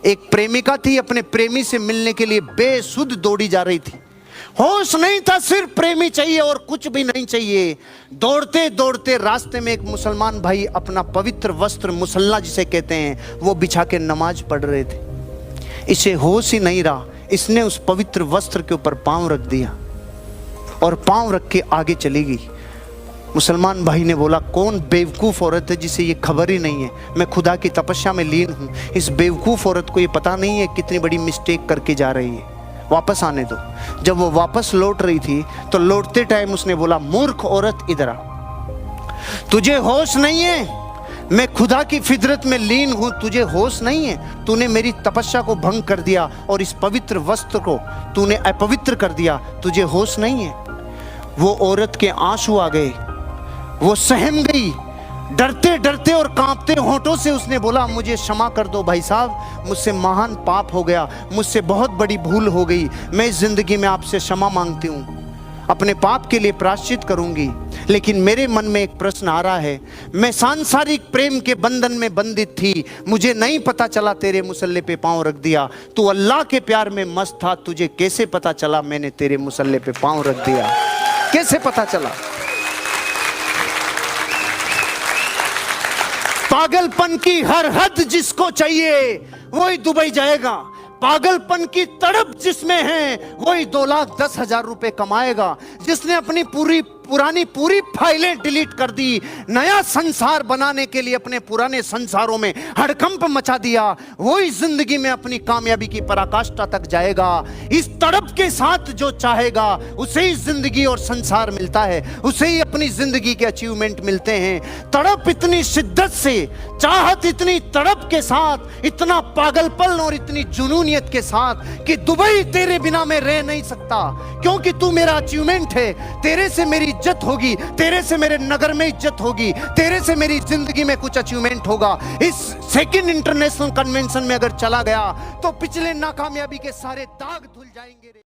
एक प्रेमिका थी, अपने प्रेमी से मिलने के लिए बेसुध दौड़ी जा रही थी। होश नहीं था, सिर्फ प्रेमी चाहिए और कुछ भी नहीं चाहिए। दौड़ते दौड़ते रास्ते में एक मुसलमान भाई अपना पवित्र वस्त्र, मुसल्ला जिसे कहते हैं, वो बिछा के नमाज पढ़ रहे थे। इसे होश ही नहीं रहा, इसने उस पवित्र वस्त्र के ऊपर पांव रख दिया और पांव रख के आगे चली गई। मुसलमान भाई ने बोला, कौन बेवकूफ़ औरत है जिसे ये खबर ही नहीं है, मैं खुदा की तपस्या में लीन हूँ। इस बेवकूफ़ औरत को ये पता नहीं है कितनी बड़ी मिस्टेक करके जा रही है, वापस आने दो। जब वो वापस लौट रही थी तो लौटते टाइम उसने बोला, मूर्ख औरत इधर आ, तुझे होश नहीं है, मैं खुदा की फितरत में लीन हूं, तुझे होश नहीं है, तूने मेरी तपस्या को भंग कर दिया और इस पवित्र वस्त्र को तूने अपवित्र कर दिया, तुझे होश नहीं है। वो औरत के आंसू आ गए, वो सहम गई, डरते डरते और कांपते होंठों से उसने बोला, मुझे क्षमा कर दो भाई साहब, मुझसे महान पाप हो गया, मुझसे बहुत बड़ी भूल हो गई, मैं इस जिंदगी में आपसे क्षमा मांगती हूँ, अपने पाप के लिए प्रायश्चित करूंगी। लेकिन मेरे मन में एक प्रश्न आ रहा है, मैं सांसारिक प्रेम के बंधन में बंधित थी, मुझे नहीं पता चला तेरे मुसल्ले पे पांव रख दिया। तू अल्लाह के प्यार में मस्त था, तुझे कैसे पता चला मैंने तेरे मुसल्ले पे पांव रख दिया? कैसे पता चला? पागलपन की हर हद जिसको चाहिए वही दुबई जाएगा। पागलपन की तड़प जिसमें है वही 2,10,000 रुपए कमाएगा। जिसने अपनी पूरी फाइलें डिलीट कर दी, नया संसार बनाने के लिए अपने पुराने संसारों में हड़कंप मचा दिया, वही जिंदगी में अपनी कामयाबी की पराकाष्ठा तक जाएगा। इस तड़प के साथ जो चाहेगा उसे ही जिंदगी और संसार मिलता है, उसे ही अपनी जिंदगी के अचीवमेंट मिलते हैं। तड़प इतनी शिद्दत से, चाहत इतनी तड़प के साथ, इतना पागलपन और इतनी जुनूनियत के साथ कि दुबई तेरे बिना मैं रह नहीं सकता, क्योंकि तू मेरा अचीवमेंट है। तेरे से मेरी इज्जत होगी, तेरे से मेरे नगर में इज्जत होगी, तेरे से मेरी जिंदगी में कुछ अचीवमेंट होगा। इस सेकंड इंटरनेशनल कन्वेंशन में अगर चला गया तो पिछले नाकामयाबी के सारे दाग धुल जाएंगे।